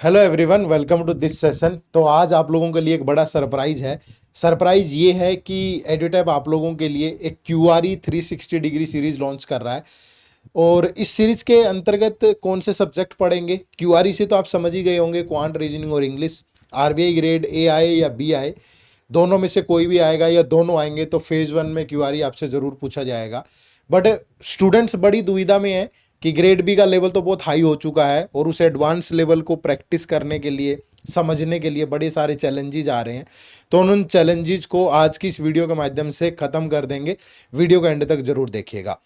Hello everyone, welcome to this session. तो आज आप लोगों के लिए एक बड़ा सरप्राइज है। सरप्राइज ये है कि एडुटैब आप लोगों के लिए एक क्यूआरई 360 डिग्री सीरीज लॉन्च कर रहा है। और इस सीरीज के अंतर्गत कौन से सब्जेक्ट पढ़ेंगे? क्यूआरई से तो आप समझ ही गए होंगे, क्वांट, रीजनिंग और इंग्लिश। आरबीआई ग्रेड ए आए या बी आए, दोनों में से कोई भी आएगा या दोनों आएंगे तो फेज वन में क्यूआरई आपसे ज़रूर पूछा जाएगा। बट स्टूडेंट्स बड़ी दुविधा में है कि ग्रेड बी का लेवल तो बहुत हाई हो चुका है और उस एडवांस लेवल को प्रैक्टिस करने के लिए, समझने के लिए बड़े सारे चैलेंजेस आ रहे हैं। तो उन चैलेंजेस को आज की इस वीडियो के माध्यम से ख़त्म कर देंगे। वीडियो का एंड तक जरूर देखिएगा।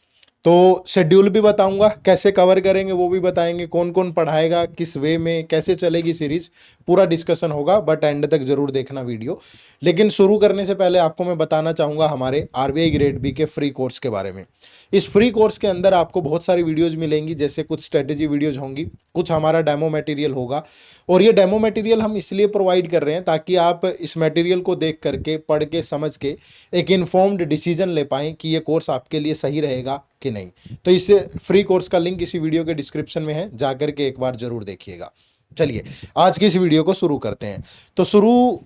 तो शेड्यूल भी बताऊंगा, कैसे कवर करेंगे वो भी बताएंगे, कौन कौन पढ़ाएगा, किस वे में, कैसे चलेगी सीरीज, पूरा डिस्कशन होगा। बट एंड तक जरूर देखना वीडियो। लेकिन शुरू करने से पहले आपको मैं बताना चाहूँगा हमारे आरबीआई ग्रेड बी के फ्री कोर्स के बारे में। इस फ्री कोर्स के अंदर आपको बहुत सारी वीडियोज मिलेंगी, जैसे कुछ स्ट्रेटेजी वीडियोज होंगी, कुछ हमारा डेमो मटेरियल होगा। और ये डेमो मटेरियल हम इसलिए प्रोवाइड कर रहे हैं ताकि आप इस मटेरियल को देख करके, पढ़ के, समझ के एक इन्फॉर्म्ड डिसीजन ले पाएँ कि ये कोर्स आपके लिए सही रहेगा कि नहीं। तो इस फ्री कोर्स का लिंक इसी वीडियो के डिस्क्रिप्शन में है, जाकर के एक बार जरूर देखिएगा। चलिए आज की इस वीडियो को शुरू करते हैं। तो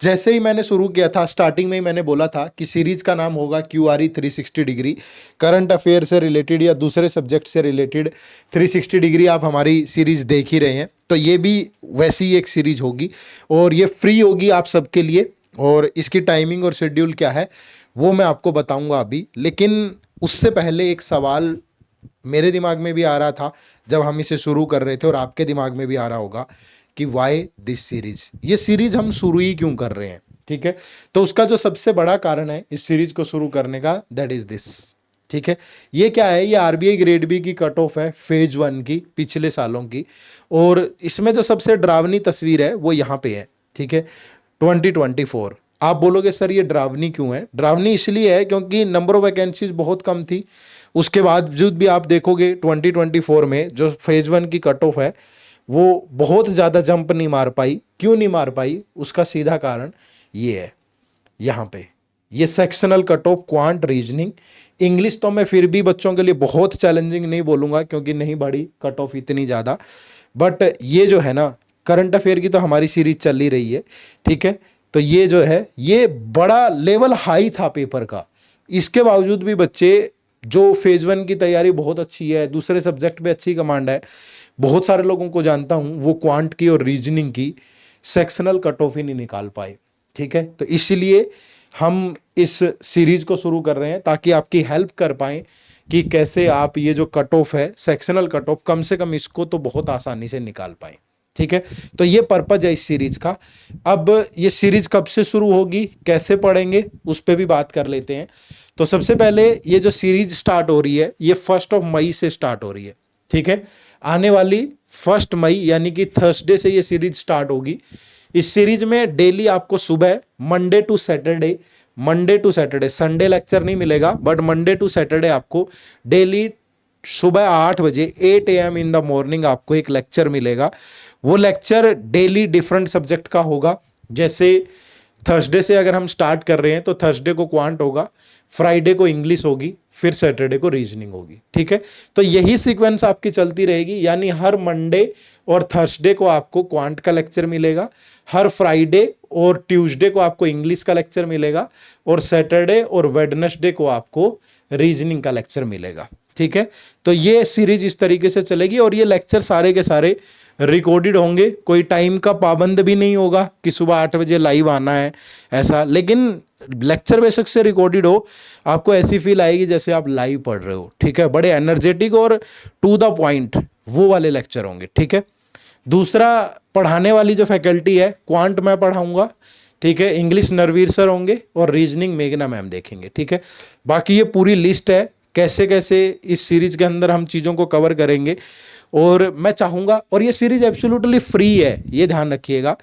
जैसे ही मैंने शुरू किया था, स्टार्टिंग में ही मैंने बोला था कि सीरीज का नाम होगा क्यूआरई 360 डिग्री। करंट अफेयर से रिलेटेड या दूसरे सब्जेक्ट से रिलेटेड 360 डिग्री आप हमारी सीरीज देख ही रहे हैं, तो ये भी वैसी ही एक सीरीज होगी और ये फ्री होगी आप सबके लिए। और इसकी टाइमिंग और शेड्यूल क्या है वो मैं आपको बताऊंगा अभी। लेकिन उससे पहले एक सवाल मेरे दिमाग में भी आ रहा था जब हम इसे शुरू कर रहे थे, और आपके दिमाग में भी आ रहा होगा कि वाई दिस सीरीज, ये सीरीज हम शुरू ही क्यों कर रहे हैं। ठीक है, तो उसका जो सबसे बड़ा कारण है इस सीरीज को शुरू करने का, दैट इज दिस। ठीक है, ये क्या है? ये आरबीआई ग्रेड बी की कट ऑफ है, फेज वन की, पिछले सालों की। और इसमें जो सबसे डरावनी तस्वीर है वो यहाँ पे है। ठीक है, 2024। आप बोलोगे सर ये डरावनी क्यों है? डरावनी इसलिए है क्योंकि नंबर ऑफ वैकेंसीज बहुत कम थी। उसके बावजूद भी आप देखोगे 2024 में जो फेज वन की कट ऑफ है वो बहुत ज़्यादा जंप नहीं मार पाई। क्यों नहीं मार पाई? उसका सीधा कारण ये है, यहाँ पे ये sectional cut off quant, reasoning, English तो मैं फिर भी बच्चों के लिए बहुत चैलेंजिंग नहीं बोलूँगा क्योंकि नहीं बढ़ी कट ऑफ इतनी ज़्यादा। बट ये जो है ना, करंट अफेयर की तो हमारी सीरीज चल ही रही है। ठीक है, तो ये जो है ये बड़ा लेवल हाई था पेपर का। इसके बावजूद भी बच्चे, जो फेज वन की तैयारी बहुत अच्छी है, दूसरे सब्जेक्ट पे अच्छी कमांड है, बहुत सारे लोगों को जानता हूं, वो क्वांट की और रीजनिंग की सेक्शनल कट ऑफ ही नहीं निकाल पाए। ठीक है, तो इसलिए हम इस सीरीज को शुरू कर रहे हैं ताकि आपकी हेल्प कर पाए कि कैसे आप ये जो कट ऑफ है, सेक्शनल कट ऑफ, कम से कम इसको तो बहुत आसानी से निकाल पाए। ठीक है, तो ये पर्पज है इस सीरीज का। अब ये सीरीज कब से शुरू होगी, कैसे पढ़ेंगे, उस पर भी बात कर लेते हैं। तो सबसे पहले ये जो सीरीज स्टार्ट हो रही है ये 1 मई से स्टार्ट हो रही है। ठीक है, आने वाली 1 मई यानी कि थर्सडे से ये सीरीज स्टार्ट होगी। इस सीरीज में डेली आपको सुबह Monday to Saturday, Sunday lecture नहीं मिलेगा, बट मंडे टू सैटरडे आपको डेली सुबह 8 बजे 8 AM इन द मॉर्निंग आपको एक लेक्चर मिलेगा। वो लेक्चर डेली डिफरेंट सब्जेक्ट का होगा। जैसे थर्सडे से अगर हम स्टार्ट कर रहे हैं तो थर्सडे को क्वांट होगा, फ्राइडे को इंग्लिश होगी, फिर सैटरडे को रीजनिंग होगी। ठीक है, तो यही सीक्वेंस आपकी चलती रहेगी, यानी हर मंडे और थर्सडे को आपको क्वांट का लेक्चर मिलेगा, हर फ्राइडे और ट्यूसडे को आपको इंग्लिश का लेक्चर मिलेगा, और सैटरडे और वेडनेसडे को आपको रीजनिंग का लेक्चर मिलेगा। ठीक है, तो ये सीरीज इस तरीके से चलेगी और ये लेक्चर सारे के सारे रिकॉर्डेड होंगे। कोई टाइम का पाबंद भी नहीं होगा कि सुबह 8 बजे लाइव आना है ऐसा, लेकिन लेक्चर बेशक से रिकॉर्डेड हो, आपको ऐसी फील आएगी जैसे आप लाइव पढ़ रहे हो। ठीक है, बड़े एनर्जेटिक और टू द पॉइंट वो वाले लेक्चर होंगे। ठीक है, दूसरा, पढ़ाने वाली जो फैकल्टी है, क्वांट मैं पढ़ाऊंगा। ठीक है, इंग्लिश नरवीर सर होंगे और रीजनिंग मेघना मैम देखेंगे। ठीक है, बाकी ये पूरी लिस्ट है कैसे कैसे इस सीरीज के अंदर हम चीज़ों को कवर करेंगे। और मैं चाहूँगा, और ये सीरीज एब्सोल्युटली फ्री है, ये ध्यान रखिएगा।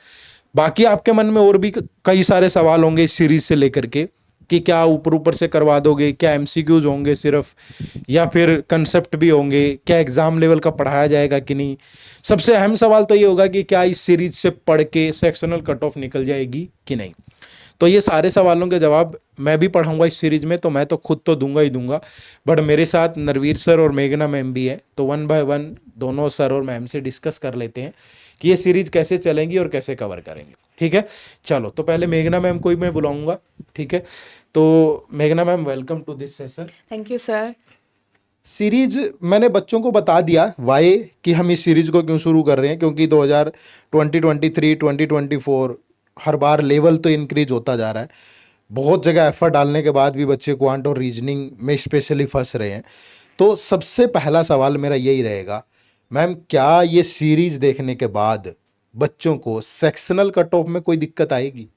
बाकी आपके मन में और भी कई सारे सवाल होंगे इस सीरीज से लेकर के, कि क्या ऊपर ऊपर से करवा दोगे, क्या एमसीक्यूज होंगे सिर्फ, या फिर कंसेप्ट भी होंगे, क्या एग्जाम लेवल का पढ़ाया जाएगा कि नहीं। सबसे अहम सवाल तो ये होगा कि क्या इस सीरीज से पढ़ के सेक्शनल कट ऑफ निकल जाएगी कि नहीं। तो ये सारे सवालों के जवाब मैं भी पढ़ाऊंगा इस सीरीज में, तो मैं तो खुद तो दूंगा ही दूंगा, बट मेरे साथ नरवीर सर और मेघना मैम भी है, तो वन बाय वन दोनों सर और मैम से डिस्कस कर लेते हैं कि ये सीरीज कैसे चलेंगी और कैसे कवर करेंगे। ठीक है, चलो तो पहले मेघना मैम को ही मैं बुलाऊंगा। ठीक है, तो मेघना ma'am, welcome to this session. Thank you sir. Series मैंने बच्चों को बता दिया वाई कि हम इस सीरीज को क्यों शुरू कर रहे हैं, क्योंकि 2023 2024 हर बार लेवल तो इंक्रीज होता जा रहा है, बहुत जगह एफर्ट डालने के बाद भी बच्चे क्वांट और रीजनिंग में स्पेशली फंस रहे हैं। तो सबसे पहला सवाल मेरा यही रहेगा, मैम क्या ये सीरीज देखने के बाद बच्चों को सेक्शनल कट ऑफ में कोई दिक्कत आएगी?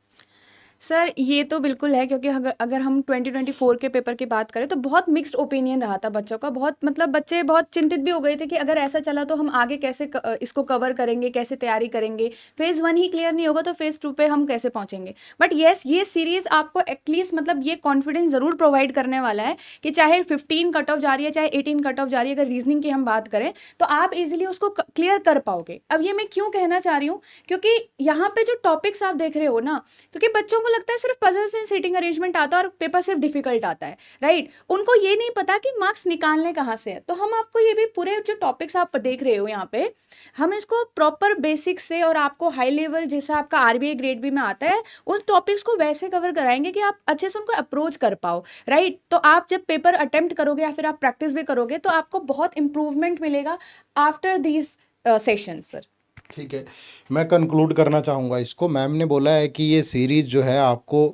सर ये तो बिल्कुल है, क्योंकि अगर अगर हम 2024 के पेपर की बात करें तो बहुत मिक्स्ड ओपिनियन रहा था बच्चों का। बहुत मतलब बच्चे बहुत चिंतित भी हो गए थे कि अगर ऐसा चला तो हम आगे कैसे इसको कवर करेंगे, कैसे तैयारी करेंगे। फेज़ 1 ही क्लियर नहीं होगा तो फेज़ 2 पे हम कैसे पहुंचेंगे। बट येस, ये सीरीज़ आपको एटलीस्ट मतलब ये कॉन्फिडेंस ज़रूर प्रोवाइड करने वाला है कि चाहे 15 कट ऑफ जा रही है, चाहे 18 कट ऑफ जा रही है, अगर रीजनिंग की हम बात करें तो आप इजीली उसको क्लियर कर पाओगे। अब ये मैं क्यों कहना चाह रही हूँ, क्योंकि यहाँ पे जो टॉपिक्स आप देख रहे हो ना, क्योंकि बच्चों को लगता है सिर्फ पजल्स एंड सीटिंग अरेंजमेंट आता है और पेपर सिर्फ डिफिकल्ट आता है, राइट। उनको ये नहीं पता कि मार्क्स निकालने कहाँ से है। तो हम आपको ये भी पूरे जो टॉपिक्स आप देख रहे हो यहाँ पे, हम इसको प्रॉपर बेसिक से और आपको हाई लेवल जैसा आपका आरबीआई ग्रेड बी में आता है उस टॉपिक्स को वैसे कवर कराएंगे कि आप अच्छे से उनको अप्रोच कर पाओ, राइट। तो आप जब पेपर अटेम्प्ट करोगे या फिर आप प्रैक्टिस भी करोगे तो आपको बहुत इंप्रूवमेंट मिलेगा आफ्टर दीज सेशन सर। ठीक है, मैं कंक्लूड करना चाहूँगा इसको। मैम ने बोला है कि ये सीरीज जो है आपको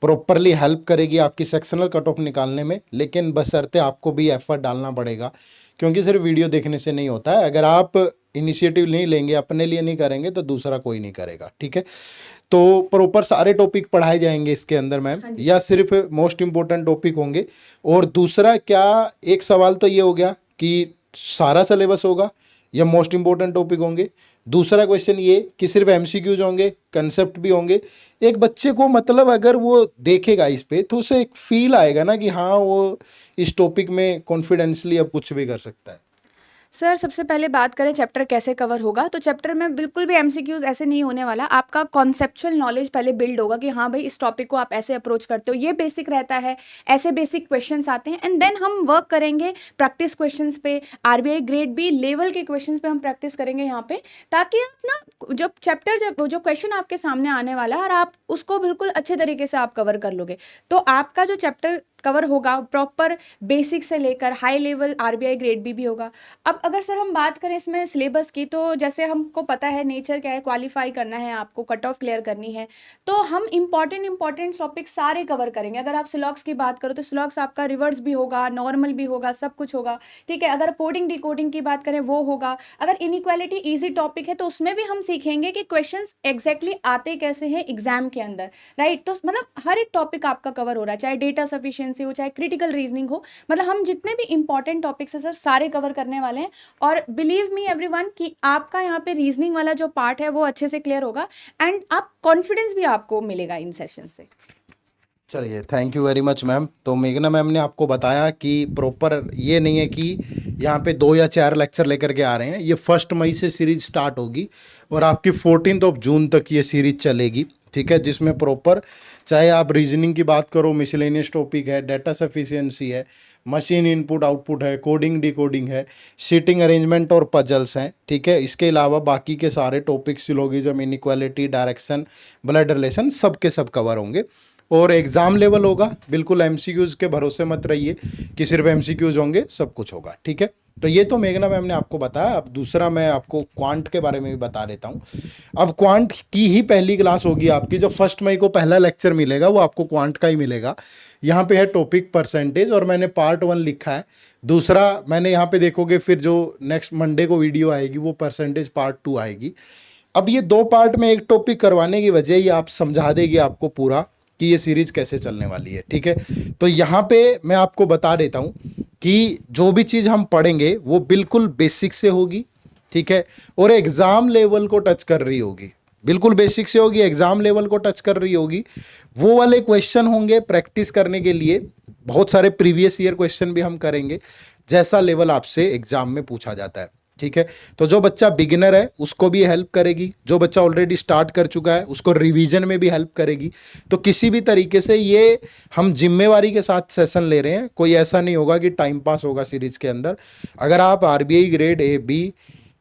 प्रॉपरली हेल्प करेगी आपकी सेक्शनल कट ऑफ निकालने में, लेकिन बशर्ते आपको भी एफर्ट डालना पड़ेगा, क्योंकि सिर्फ वीडियो देखने से नहीं होता है। अगर आप इनिशिएटिव नहीं लेंगे, अपने लिए नहीं करेंगे, तो दूसरा कोई नहीं करेगा। ठीक है, तो प्रॉपर सारे टॉपिक पढ़ाए जाएंगे इसके अंदर मैम, हाँ जी। या सिर्फ मोस्ट इंपॉर्टेंट टॉपिक होंगे? और दूसरा, क्या एक सवाल तो ये हो गया कि सारा सिलेबस होगा या मोस्ट इंपॉर्टेंट टॉपिक होंगे? दूसरा क्वेश्चन ये कि सिर्फ एमसीक्यूज होंगे, कंसेप्ट भी होंगे? एक बच्चे को मतलब अगर वो देखेगा इस पे तो उसे एक फील आएगा ना कि हाँ वो इस टॉपिक में कॉन्फिडेंसली अब कुछ भी कर सकता है। सर सबसे पहले बात करें चैप्टर कैसे कवर होगा, तो चैप्टर में बिल्कुल भी एमसीक्यूज ऐसे नहीं होने वाला। आपका कॉन्सेप्चुअल नॉलेज पहले बिल्ड होगा कि हाँ भाई इस टॉपिक को आप ऐसे अप्रोच करते हो, ये बेसिक रहता है, ऐसे बेसिक क्वेश्चंस आते हैं। एंड देन हम वर्क करेंगे प्रैक्टिस क्वेश्चंस पे, आरबीआई ग्रेड बी लेवल के क्वेश्चंस पे हम प्रैक्टिस करेंगे यहाँ पे, ताकि आप ना जब चैप्टर जब जो क्वेश्चन आपके सामने आने वाला है और आप उसको बिल्कुल अच्छे तरीके से आप कवर कर लोगे, तो आपका जो चैप्टर कवर होगा प्रॉपर बेसिक से लेकर high level RBI grade B भी होगा। अब अगर सर हम बात करें इसमें सिलेबस की, तो जैसे हमको पता है नेचर क्या है, क्वालिफाई करना है आपको, कट ऑफ क्लियर करनी है, तो हम इंपॉर्टेंट टॉपिक सारे कवर करेंगे। अगर आप सिलॉक्स की बात करो तो सिलॉक्स आपका रिवर्स भी होगा, नॉर्मल भी होगा, सब कुछ होगा, ठीक है। अगर कोडिंग डिकोडिंग की बात करें वो होगा। अगर इनइक्वालिटी इजी टॉपिक है तो उसमें भी हम सीखेंगे कि क्वेश्चंस एग्जैक्टली आते कैसे हैं एग्जाम के अंदर, राइट। तो मतलब हर एक टॉपिक आपका कवर हो रहा है, चाहे डेटा सफिशिएंसी हो, चाहे क्रिटिकल रीजनिंग हो, मतलब हम जितने भी इंपॉर्टेंट टॉपिक्स है सर सारे कवर करने वाले हैं। और बिलीव मी एवरीवन कि आपका यहाँ पे रीजनिंग वाला जो पार्ट है वो अच्छे से क्लियर होगा एंड आप कॉन्फिडेंस भी आपको मिलेगा इन सेशन से। चलिए, thank you very much ma'am. तो मेघना मैम ने आपको बताया कि प्रॉपर ये नहीं है कि यहाँ पे 2 या 4 लेक्चर लेकर के आ रहे हैं। ये 1 मई से सीरीज स्टार्ट होगी और आपकी 14 जून तक ये सीरीज चलेगी। ठीक है, जिसमें प्रॉपर चाहे आप रीजनिंग की बात करो, मिसलेनियस टॉपिक है, डाटा सफिशिएंसी है, मशीन इनपुट आउटपुट है, कोडिंग डिकोडिंग है, सीटिंग अरेंजमेंट और पजल्स हैं। ठीक है, इसके अलावा बाकी के सारे topic, syllogism, inequality, direction, blood relation, सब के सब कवर होंगे। और एग्ज़ाम लेवल होगा, बिल्कुल एमसीक्यूज़ के भरोसे मत रहिए कि सिर्फ एमसीक्यूज़ होंगे, सब कुछ होगा। ठीक है, तो ये तो मेघना मैम ने आपको बताया। अब दूसरा मैं आपको क्वांट के बारे में भी बता देता हूँ। अब क्वांट की ही पहली क्लास होगी आपकी, जो 1 मई को पहला लेक्चर मिलेगा वो आपको क्वांट का ही मिलेगा। यहाँ पे है टॉपिक परसेंटेज और मैंने पार्ट 1 लिखा है। दूसरा मैंने यहाँ पे देखोगे फिर जो नेक्स्ट मंडे को वीडियो आएगी वो परसेंटेज पार्ट 2 आएगी। अब ये 2 पार्ट में एक टॉपिक करवाने की वजह ही आप समझा देगी आपको पूरा कि ये सीरीज कैसे चलने वाली है। ठीक है, तो यहाँ पे मैं आपको बता देता हूँ कि जो भी चीज़ हम पढ़ेंगे वो बिल्कुल बेसिक से होगी। ठीक है, और एग्ज़ाम लेवल को टच कर रही होगी। बिल्कुल बेसिक से होगी, एग्जाम लेवल को टच कर रही होगी। वो वाले क्वेश्चन होंगे प्रैक्टिस करने के लिए। बहुत सारे प्रीवियस ईयर क्वेश्चन भी हम करेंगे, जैसा लेवल आपसे एग्जाम में पूछा जाता है। ठीक है, तो जो बच्चा बिगिनर है उसको भी हेल्प करेगी, जो बच्चा ऑलरेडी स्टार्ट कर चुका है उसको रिवीजन में भी हेल्प करेगी। तो किसी भी तरीके से ये हम जिम्मेवारी के साथ सेशन ले रहे हैं, कोई ऐसा नहीं होगा कि टाइम पास होगा सीरीज के अंदर। अगर आप आरबीआई ग्रेड ए बी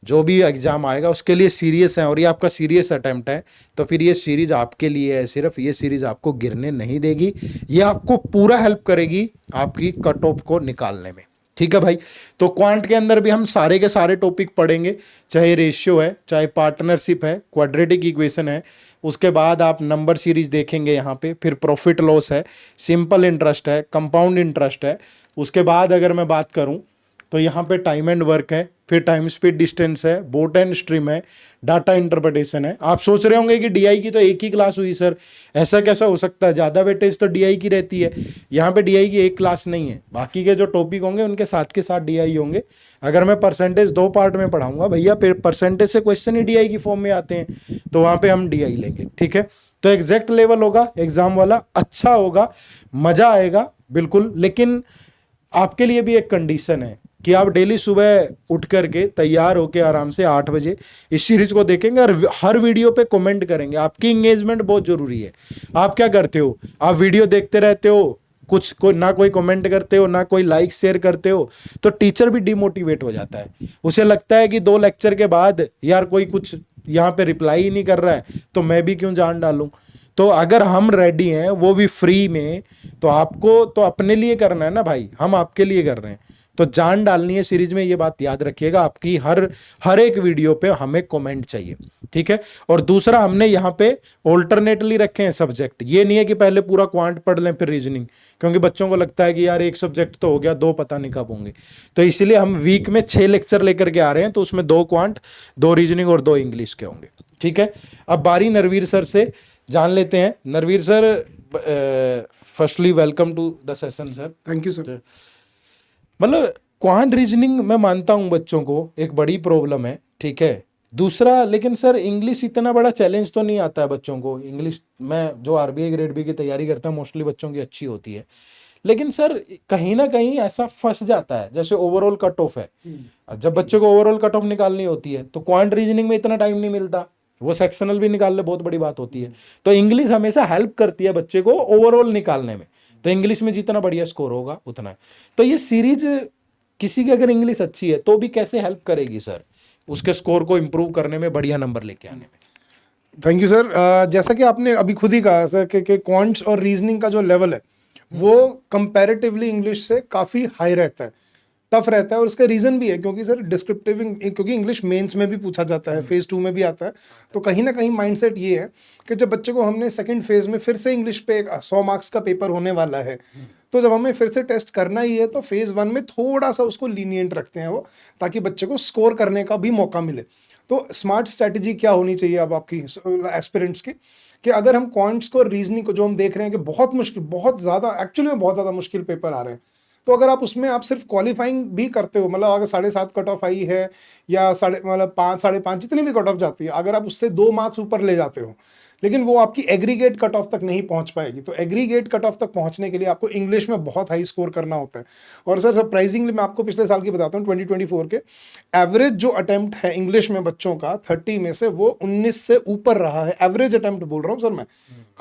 जो भी एग्जाम आएगा उसके लिए सीरियस है और ये आपका सीरियस अटेम्प्ट है, तो फिर ये सीरीज आपके लिए है। सिर्फ ये सीरीज आपको गिरने नहीं देगी, ये आपको पूरा हेल्प करेगी आपकी कट ऑफ को निकालने में। ठीक है भाई, तो क्वांट के अंदर भी हम सारे के सारे टॉपिक पढ़ेंगे, चाहे रेशियो है, चाहे पार्टनरशिप है, क्वाड्रेटिक इक्वेशन है, उसके बाद आप नंबर सीरीज देखेंगे यहाँ पे, फिर प्रॉफिट लॉस है, सिंपल इंटरेस्ट है, कंपाउंड इंटरेस्ट है। उसके बाद अगर मैं बात करूँ तो यहाँ पे टाइम एंड वर्क है, फिर टाइम स्पीड डिस्टेंस है, बोट एंड स्ट्रीम है, डाटा इंटरप्रिटेशन है। आप सोच रहे होंगे कि डीआई की तो एक ही क्लास हुई सर, ऐसा कैसा हो सकता है, ज़्यादा वेटेज तो डीआई की रहती है। यहाँ पे डीआई की एक क्लास नहीं है, बाकी के जो टॉपिक होंगे उनके साथ के साथ डीआई होंगे। अगर मैं परसेंटेज 2 पार्ट में पढ़ाऊंगा भैया, परसेंटेज से क्वेश्चन ही डीआई की फॉर्म में आते हैं, तो वहाँ पे हम डीआई लेंगे। ठीक है, तो एग्जैक्ट लेवल होगा एग्जाम वाला, अच्छा होगा, मज़ा आएगा बिल्कुल। लेकिन आपके लिए भी एक कंडीशन है कि आप डेली सुबह उठ करके तैयार होके आराम से 8 बजे इस सीरीज को देखेंगे और हर वीडियो पे कमेंट करेंगे। आपकी इंगेजमेंट बहुत जरूरी है। आप क्या करते हो, आप वीडियो देखते रहते हो, कुछ कोई ना कोई कमेंट करते हो, ना कोई लाइक शेयर करते हो, तो टीचर भी डिमोटिवेट हो जाता है। उसे लगता है कि 2 लेक्चर के बाद यार कोई कुछ यहाँ पे रिप्लाई ही नहीं कर रहा है, तो मैं भी क्यों जान डालूं। तो अगर हम रेडी हैं, वो भी फ्री में, तो आपको तो अपने लिए करना है ना भाई, हम आपके लिए कर रहे हैं, तो जान डालनी है सीरीज में। ये बात याद रखिएगा, आपकी हर एक वीडियो पे हमें कमेंट चाहिए। ठीक है, और दूसरा हमने यहाँ पे ऑल्टरनेटली रखे हैं सब्जेक्ट। ये नहीं है कि पहले पूरा क्वांट पढ़ लें फिर रीजनिंग, क्योंकि बच्चों को लगता है कि यार एक सब्जेक्ट तो हो गया, 2 पता नहीं कब होंगे। तो इसीलिए हम वीक में 6 लेक्चर लेकर के आ रहे हैं, तो उसमें 2 क्वांट, 2 रीजनिंग और 2 इंग्लिश के होंगे। ठीक है, अब बारी नरवीर सर से जान लेते हैं। Narveer sir, firstly welcome to the session sir. Thank you sir. मतलब क्वांट रीजनिंग मैं मानता हूँ बच्चों को एक बड़ी प्रॉब्लम है, ठीक है। दूसरा, लेकिन सर इंग्लिश इतना बड़ा चैलेंज तो नहीं आता है बच्चों को। इंग्लिश में जो आरबीआई ग्रेड बी की तैयारी करता है मोस्टली बच्चों की अच्छी होती है, लेकिन सर कहीं ना कहीं ऐसा फंस जाता है। जैसे ओवरऑल कट ऑफ है, जब बच्चे को ओवरऑल कट ऑफ निकालनी होती है तो क्वांट रीजनिंग में इतना टाइम नहीं मिलता, वो सेक्शनल भी निकाल ले, बहुत बड़ी बात होती है। तो इंग्लिश हमेशा हेल्प करती है बच्चे को ओवरऑल निकालने में, तो इंग्लिश में जितना बढ़िया स्कोर होगा उतना है। तो ये सीरीज किसी की अगर इंग्लिश अच्छी है तो भी कैसे हेल्प करेगी सर उसके स्कोर को इंप्रूव करने में, बढ़िया नंबर लेके आने में। Thank you sir. जैसा कि आपने अभी खुद ही कहा सर कि क्वांट्स और रीजनिंग का जो लेवल है वो कंपैरेटिवली इंग्लिश से काफ़ी हाई रहता है, टफ रहता है। और उसका रीज़न भी है क्योंकि सर डिस्क्रिप्टिव, क्योंकि इंग्लिश मेंस में भी पूछा जाता है, फेज़ 2 में भी आता है। तो कहीं ना कहीं माइंडसेट ये है कि जब बच्चे को हमने सेकंड फेज़ में फिर से इंग्लिश पे 100 मार्क्स का पेपर होने वाला है, तो जब हमें फिर से टेस्ट करना ही है तो फेज़ 1 में थोड़ा सा उसको लीनियंट रखते हैं वो, ताकि बच्चे को स्कोर करने का भी मौका मिले। तो स्मार्ट स्ट्रैटेजी क्या होनी चाहिए अब आपकी एस्पिरेंट्स की, कि अगर हम क्वांट्स को, रीजनिंग को जो हम देख रहे हैं कि बहुत मुश्किल, बहुत ज़्यादा, एक्चुअली में बहुत ज़्यादा मुश्किल पेपर आ रहे हैं, तो अगर आप उसमें आप सिर्फ क्वालिफाइंग भी करते हो, मतलब अगर 7.5 कट ऑफ आई है या 5.5 5.5 जितनी भी कट ऑफ जाती है, अगर आप उससे 2 मार्क्स ऊपर ले जाते हो, लेकिन वो आपकी एग्रीगेट कट ऑफ तक नहीं पहुंच पाएगी। तो एग्रीगेट कट ऑफ तक पहुंचने के लिए आपको इंग्लिश में बहुत हाई स्कोर करना होता है। और सर सरप्राइजिंगली मैं आपको पिछले साल की बताता हूँ, 2024 के एवरेज जो अटेम्प्ट है इंग्लिश में बच्चों का 30 में से वो 19 से ऊपर रहा है। एवरेज अटेम्प्ट बोल रहा हूँ सर मैं,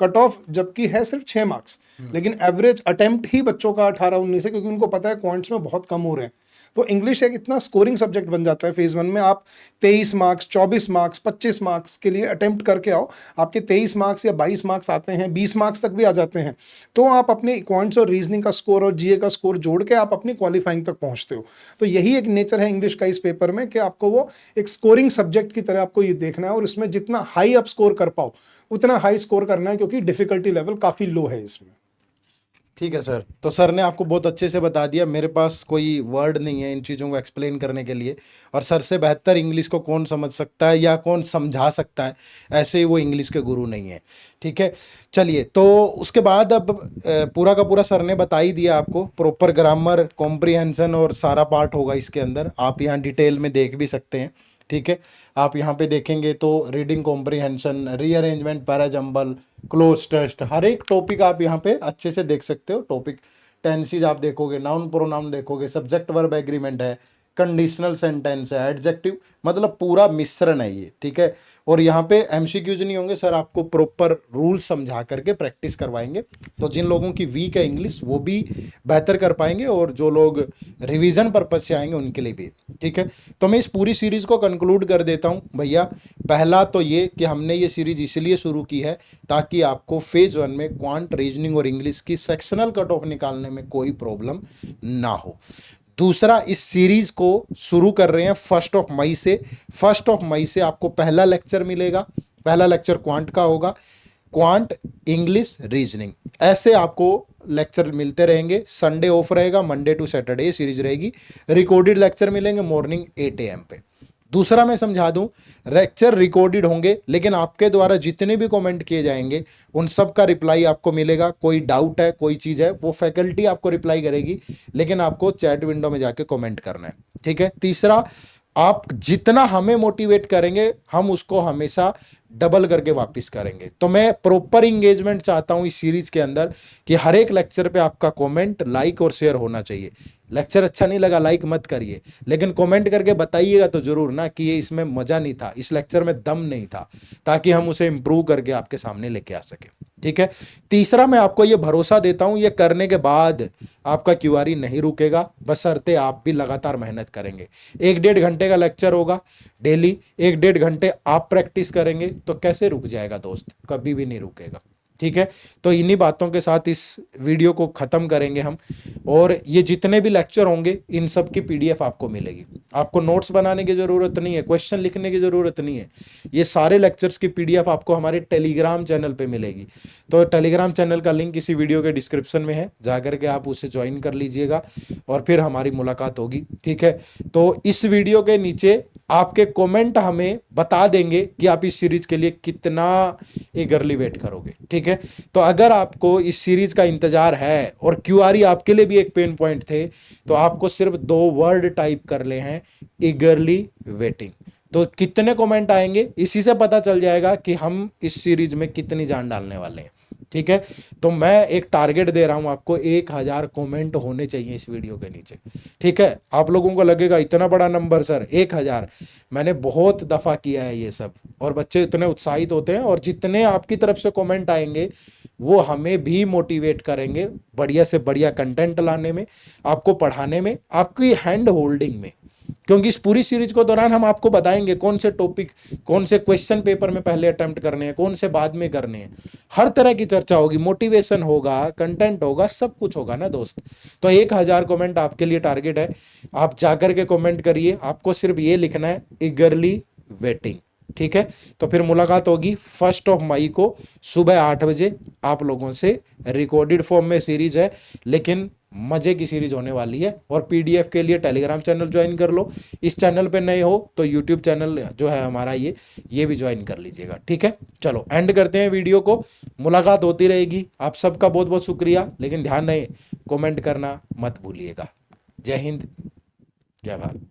कट ऑफ जबकि है सिर्फ 6 मार्क्स, लेकिन एवरेज अटेम्प्ट ही बच्चों का 18-19 है, क्योंकि उनको पता है क्वांट्स में बहुत कम हो रहे हैं। तो इंग्लिश एक इतना स्कोरिंग सब्जेक्ट बन जाता है फेज़ 1 में। आप 23 मार्क्स, 24 मार्क्स, 25 मार्क्स के लिए अटेम्प्ट करके आओ, आपके 23 मार्क्स या 22 मार्क्स आते हैं, 20 मार्क्स तक भी आ जाते हैं, तो आप अपने क्वांट्स और रीजनिंग का स्कोर और जीए का स्कोर जोड़ के आप अपनी क्वालिफाइंग तक पहुंचते हो। तो यही एक नेचर है इंग्लिश का इस पेपर में, कि आपको वो एक स्कोरिंग सब्जेक्ट की तरह आपको ये देखना है, और इसमें जितना हाई आप स्कोर कर पाओ उतना हाई स्कोर करना है, क्योंकि डिफिकल्टी लेवल काफ़ी लो है इसमें। ठीक है सर, तो सर ने आपको बहुत अच्छे से बता दिया। मेरे पास कोई वर्ड नहीं है इन चीज़ों को एक्सप्लेन करने के लिए, और सर से बेहतर इंग्लिश को कौन समझ सकता है या कौन समझा सकता है, ऐसे ही वो इंग्लिश के गुरु नहीं है। ठीक है, चलिए, तो उसके बाद अब पूरा का पूरा सर ने बता ही दिया आपको, प्रॉपर ग्रामर, कॉम्प्रिहेंशन और सारा पार्ट होगा इसके अंदर, आप यहाँ डिटेल में देख भी सकते हैं। ठीक है। आप यहाँ पे देखेंगे तो reading comprehension, rearrangement, parajumble, cloze test, हर एक टॉपिक आप यहाँ पे अच्छे से देख सकते हो। टॉपिक टेंसेज आप देखोगे, नाउन प्रोनाउन देखोगे, सब्जेक्ट वर्ब एग्रीमेंट है, कंडीशनल सेंटेंस है, एडजेक्टिव, मतलब पूरा मिश्रण है ये, ठीक है। और यहाँ पे एमसीक्यूज नहीं होंगे सर, आपको प्रॉपर रूल समझा करके प्रैक्टिस करवाएंगे। तो जिन लोगों की वीक है इंग्लिश वो भी बेहतर कर पाएंगे, और जो लोग रिवीजन पर्पज से आएंगे उनके लिए भी, ठीक है। तो मैं इस पूरी सीरीज को कंक्लूड कर देता हूँ भैया। पहला तो ये कि हमने ये सीरीज इसलिए शुरू की है ताकि आपको फेज 1 में क्वांट, रीजनिंग और इंग्लिश की सेक्शनल कट ऑफ निकालने में कोई प्रॉब्लम ना हो। दूसरा, इस सीरीज को शुरू कर रहे हैं 1 मई से। 1 मई से आपको पहला लेक्चर मिलेगा। पहला लेक्चर क्वांट का होगा, क्वांट, इंग्लिश, रीजनिंग, ऐसे आपको लेक्चर मिलते रहेंगे। संडे ऑफ रहेगा, मंडे टू सैटरडे सीरीज रहेगी। रिकॉर्डेड लेक्चर मिलेंगे मॉर्निंग 8 AM पे। दूसरा मैं समझा दूं, लेक्चर रिकॉर्डेड होंगे, लेकिन आपके द्वारा जितने भी कमेंट किए जाएंगे उन सब का रिप्लाई आपको मिलेगा। कोई डाउट है, कोई चीज़ है, वो फैकल्टी आपको रिप्लाई करेगी, लेकिन आपको चैट विंडो में जाके कमेंट करना है, ठीक है। तीसरा, आप जितना हमें मोटिवेट करेंगे हम उसको हमेशा डबल करके वापस करेंगे। तो मैं प्रॉपर इंगेजमेंट चाहता हूं इस सीरीज के अंदर कि हर एक लेक्चर पे आपका कमेंट, लाइक और शेयर होना चाहिए। लेक्चर अच्छा नहीं लगा लाइक मत करिए, लेकिन कमेंट करके बताइएगा तो जरूर ना कि ये इसमें मजा नहीं था, इस लेक्चर में दम नहीं था, ताकि हम उसे इंप्रूव करके आपके सामने लेके आ सके, ठीक है। तीसरा, मैं आपको ये भरोसा देता हूं, ये करने के बाद आपका क्यूआरई नहीं रुकेगा, बशर्ते आप भी लगातार मेहनत करेंगे। 1-1.5 घंटे का लेक्चर होगा डेली, 1-1.5 घंटे आप प्रैक्टिस करेंगे तो कैसे रुक जाएगा दोस्त, कभी भी नहीं रुकेगा, ठीक है। तो इन्हीं बातों के साथ इस वीडियो को खत्म करेंगे हम, और ये जितने भी लेक्चर होंगे इन सब की पीडीएफ आपको मिलेगी। आपको नोट्स बनाने की जरूरत नहीं है, क्वेश्चन लिखने की जरूरत नहीं है, ये सारे लेक्चर्स की पीडीएफ आपको हमारे टेलीग्राम चैनल पे मिलेगी। तो टेलीग्राम चैनल का लिंक इसी वीडियो के डिस्क्रिप्शन में है, जाकर के आप उसे ज्वाइन कर लीजिएगा और फिर हमारी मुलाकात होगी, ठीक है। तो इस वीडियो के नीचे आपके कमेंट हमें बता देंगे कि आप इस सीरीज के लिए कितना ईगरली वेट करोगे, ठीक है। तो अगर आपको इस सीरीज का इंतजार है और क्यूआरई आपके लिए भी एक पेन पॉइंट थे, तो आपको सिर्फ 2 वर्ड टाइप कर ले हैं, ईगरली वेटिंग। तो कितने कमेंट आएंगे इसी से पता चल जाएगा कि हम इस सीरीज में कितनी जान डालने वाले हैं, ठीक है। तो मैं एक टारगेट दे रहा हूं आपको, 1000 कमेंट होने चाहिए इस वीडियो के नीचे, ठीक है। आप लोगों को लगेगा इतना बड़ा नंबर सर, 1000, मैंने बहुत दफा किया है ये सब, और बच्चे इतने उत्साहित होते हैं, और जितने आपकी तरफ से कमेंट आएंगे वो हमें भी मोटिवेट करेंगे बढ़िया से बढ़िया कंटेंट लाने में, आपको पढ़ाने में, आपकी हैंड होल्डिंग में। क्योंकि इस पूरी सीरीज को दौरान हम आपको बताएंगे कौन से टॉपिक, कौन से क्वेश्चन पेपर में पहले अटेम्प्ट करने हैं, कौन से बाद में करने हैं, हर तरह की चर्चा होगी, मोटिवेशन होगा, कंटेंट होगा, सब कुछ होगा ना दोस्त। तो 1000 कमेंट आपके लिए टारगेट है, आप जाकर के कमेंट करिए, आपको सिर्फ ये लिखना है, ईगरली वेटिंग, ठीक है। तो फिर मुलाकात होगी 1 मई को सुबह 8 बजे आप लोगों से। रिकॉर्डेड फॉर्म में सीरीज है, लेकिन मजे की सीरीज होने वाली है। और पीडीएफ के लिए टेलीग्राम चैनल ज्वाइन कर लो, इस चैनल पे नए हो तो यूट्यूब चैनल जो है हमारा ये भी ज्वाइन कर लीजिएगा, ठीक है। चलो एंड करते हैं वीडियो को, मुलाकात होती रहेगी। आप सबका बहुत बहुत शुक्रिया, लेकिन ध्यान रहे कमेंट करना मत भूलिएगा। जय हिंद, जय भारत।